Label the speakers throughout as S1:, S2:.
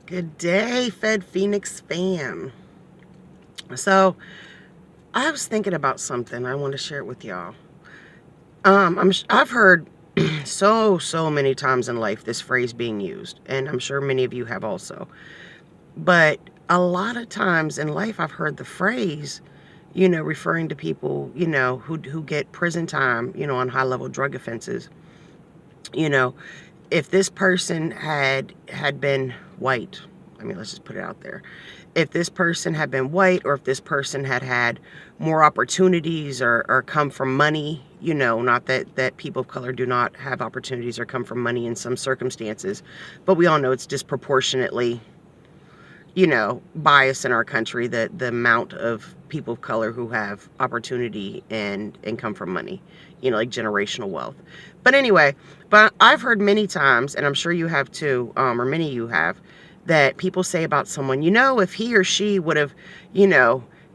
S1: Good day, Fed Phoenix fam. So, I was thinking about something. I want to share it with y'all. I've heard so many times in life this phrase being used, and I'm sure many of you have also. But a lot of times in life, I've heard the phrase, referring to people, who get prison time, on high level drug offenses. You know, if this person had been white, I mean, let's just put it out there. If this person had been white, or if this person had more opportunities, or come from money, not that people of color do not have opportunities or come from money in some circumstances, but we all know it's disproportionately, bias in our country, that the amount of people of color who have opportunity and come from money, like generational wealth. But anyway, but I've heard many times, and I'm sure you have too, or many of you have, that people say about someone, if he or she would have,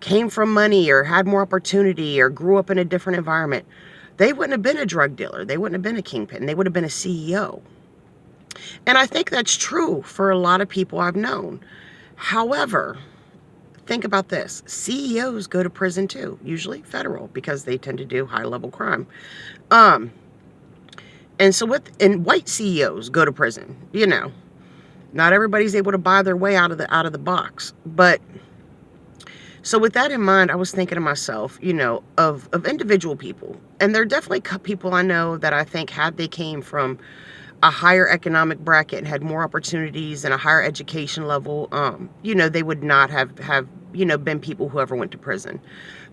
S1: came from money or had more opportunity or grew up in a different environment, they wouldn't have been a drug dealer. They wouldn't have been a kingpin. They would have been a CEO. And I think that's true for a lot of people I've known. However, think about this. CEOs go to prison too, usually federal, because they tend to do high-level crime. And so white CEOs go to prison, Not everybody's able to buy their way out of the box. But so with that in mind, I was thinking to myself, of individual people. And there are definitely people I know that I think, had they came from a higher economic bracket and had more opportunities and a higher education level, they would not have been people who ever went to prison.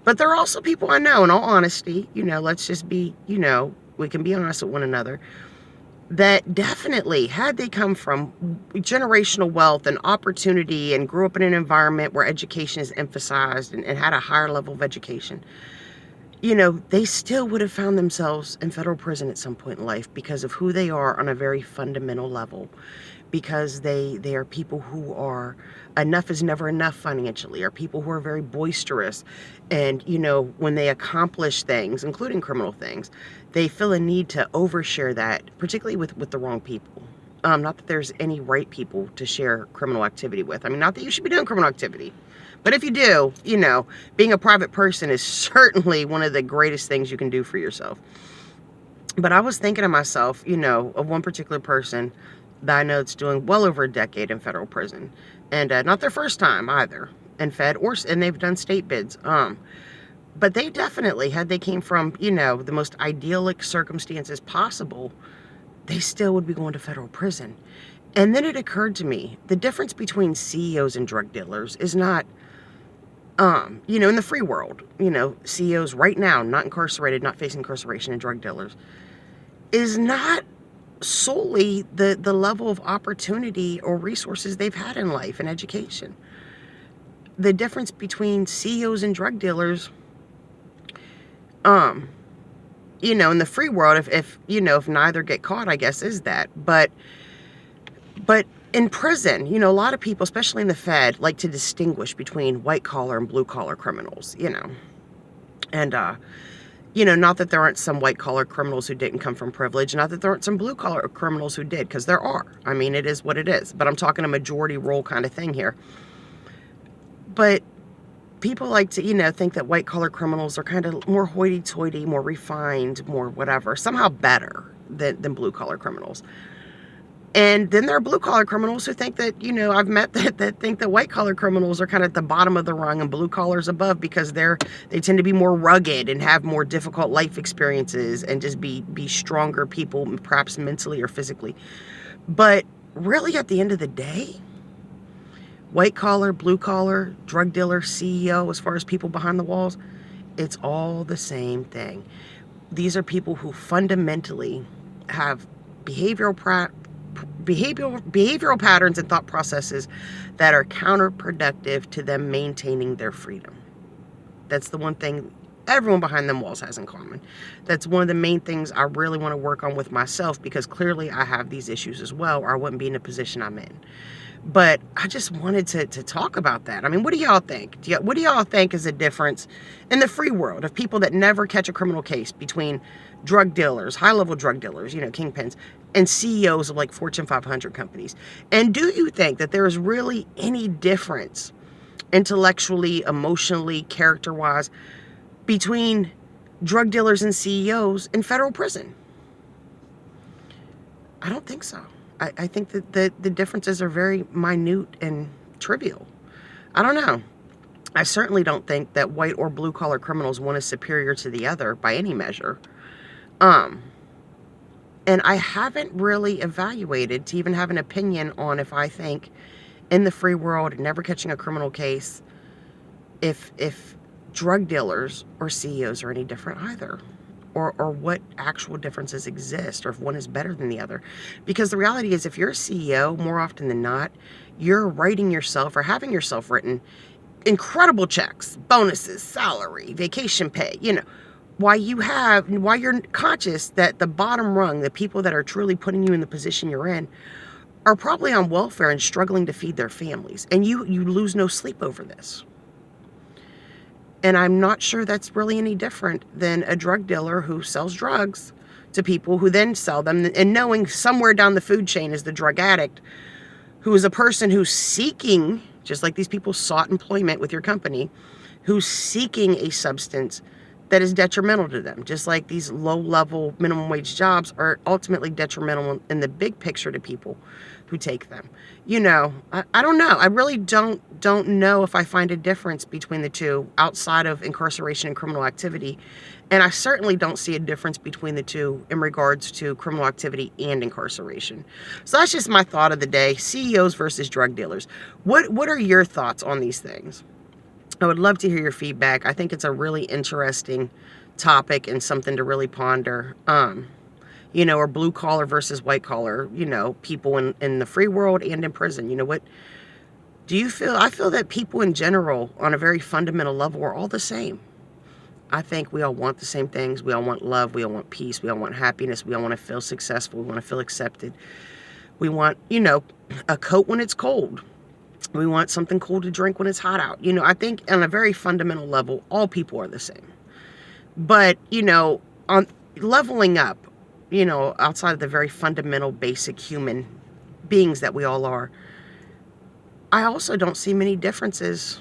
S1: But there are also people I know, in all honesty, let's just be, we can be honest with one another, that definitely, had they come from generational wealth and opportunity and grew up in an environment where education is emphasized, and had a higher level of education, they still would have found themselves in federal prison at some point in life, because of who they are on a very fundamental level. Because they are people who are, enough is never enough financially, or people who are very boisterous. And, when they accomplish things, including criminal things, they feel a need to overshare that, particularly with the wrong people. Not that there's any right people to share criminal activity with. I mean, not that you should be doing criminal activity. But if you do, being a private person is certainly one of the greatest things you can do for yourself. But I was thinking to myself, of one particular person that I know that's doing well over a decade in federal prison. And not their first time either in Fed, and they've done state bids. But they definitely, had they came from, the most idyllic circumstances possible, they still would be going to federal prison. And then it occurred to me, the difference between CEOs and drug dealers is not, in the free world, CEOs right now, not incarcerated, not facing incarceration, and drug dealers, is not solely the level of opportunity or resources they've had in life and education. The difference between CEOs and drug dealers, in the free world, if neither get caught, I guess, is that. But in prison, a lot of people, especially in the Fed, like to distinguish between white collar and blue collar criminals, and, not that there aren't some white collar criminals who didn't come from privilege, not that there aren't some blue collar criminals who did, because there are. I mean, it is what it is. But I'm talking a majority role kind of thing here. But people like to, think that white collar criminals are kind of more hoity-toity, more refined, more whatever, somehow better than blue collar criminals. And then there are blue collar criminals who think that, I've met that think that white collar criminals are kind of at the bottom of the rung and blue collars above, because they tend to be more rugged and have more difficult life experiences and just be stronger people, perhaps mentally or physically. But really, at the end of the day, white collar, blue collar, drug dealer, CEO, as far as people behind the walls, it's all the same thing. These are people who fundamentally have behavioral patterns and thought processes that are counterproductive to them maintaining their freedom. That's the one thing everyone behind them walls has in common. That's one of the main things I really want to work on with myself, because clearly I have these issues as well, or I wouldn't be in the position I'm in. But I just wanted to talk about that. I mean, what do y'all think? What do y'all think is the difference in the free world of people that never catch a criminal case between drug dealers, high-level drug dealers, kingpins, and CEOs of like Fortune 500 companies. And do you think that there is really any difference intellectually, emotionally, character-wise between drug dealers and CEOs in federal prison? I don't think so. I think that the differences are very minute and trivial. I don't know. I certainly don't think that white or blue collar criminals one is superior to the other by any measure. And I haven't really evaluated to even have an opinion on if I think in the free world, never catching a criminal case, if drug dealers or CEOs are any different either, or what actual differences exist, or if one is better than the other. Because the reality is, if you're a CEO, more often than not, you're writing yourself or having yourself written incredible checks, bonuses, salary, vacation pay, while you're conscious that the bottom rung, the people that are truly putting you in the position you're in, are probably on welfare and struggling to feed their families. And you lose no sleep over this. And I'm not sure that's really any different than a drug dealer who sells drugs to people who then sell them, and knowing somewhere down the food chain is the drug addict, who is a person who's seeking, just like these people sought employment with your company, who's seeking a substance that is detrimental to them, just like these low-level minimum wage jobs are ultimately detrimental in the big picture to people who take them. I don't know. I really don't know if I find a difference between the two outside of incarceration and criminal activity. And I certainly don't see a difference between the two in regards to criminal activity and incarceration. So that's just my thought of the day. CEOs versus drug dealers. What are your thoughts on these things? I would love to hear your feedback. I think it's a really interesting topic and something to really ponder. Or blue collar versus white collar, people in the free world and in prison. What do you feel? I feel that people in general, on a very fundamental level, are all the same. I think we all want the same things. We all want love. We all want peace. We all want happiness. We all want to feel successful. We want to feel accepted. We want, a coat when it's cold. We want something cool to drink when it's hot out. I think on a very fundamental level, all people are the same. But, on leveling up, outside of the very fundamental, basic human beings that we all are, I also don't see many differences.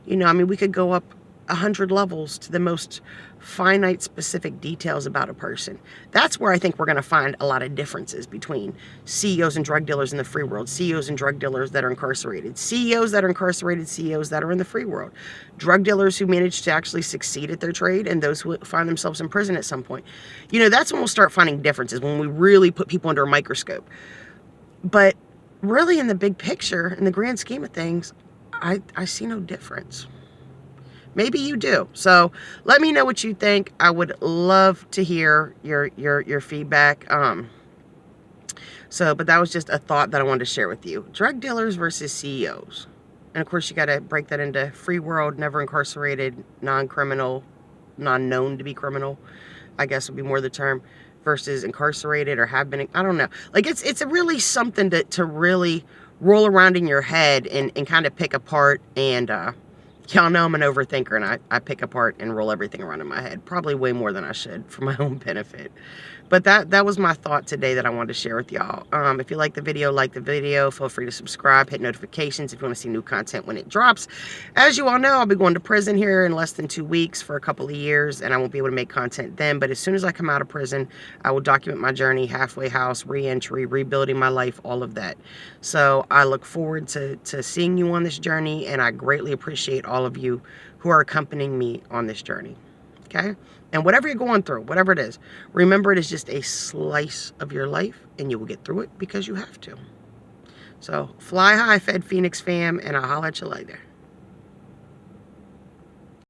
S1: We could go up 100 levels to the most finite, specific details about a person. That's where I think we're going to find a lot of differences between CEOs and drug dealers in the free world, CEOs and drug dealers that are incarcerated, CEOs that are incarcerated, CEOs that are in the free world, drug dealers who manage to actually succeed at their trade, and those who find themselves in prison at some point. That's when we'll start finding differences, when we really put people under a microscope. But really, in the big picture, in the grand scheme of things, I see no difference. Maybe you do. So let me know what you think. I would love to hear your feedback. But that was just a thought that I wanted to share with you. Drug dealers versus CEOs. And of course, you got to break that into free world, never incarcerated, non-criminal, non-known to be criminal, I guess would be more the term, versus incarcerated or have been. I don't know. Like it's really something to really roll around in your head and kind of pick apart. And y'all know I'm an overthinker, and I pick apart and roll everything around in my head, probably way more than I should for my own benefit. But that was my thought today that I wanted to share with y'all. If you like the video, feel free to subscribe, hit notifications if you want to see new content when it drops. As you all know, I'll be going to prison here in less than 2 weeks for a couple of years, and I won't be able to make content then. But as soon as I come out of prison, I will document my journey, halfway house, re-entry, rebuilding my life, all of that. So I look forward to seeing you on this journey, and I greatly appreciate all of you who are accompanying me on this journey. Okay? And whatever you're going through, whatever it is, remember it is just a slice of your life, and you will get through it because you have to. So fly high, Fed Phoenix fam, and I'll holler at you later.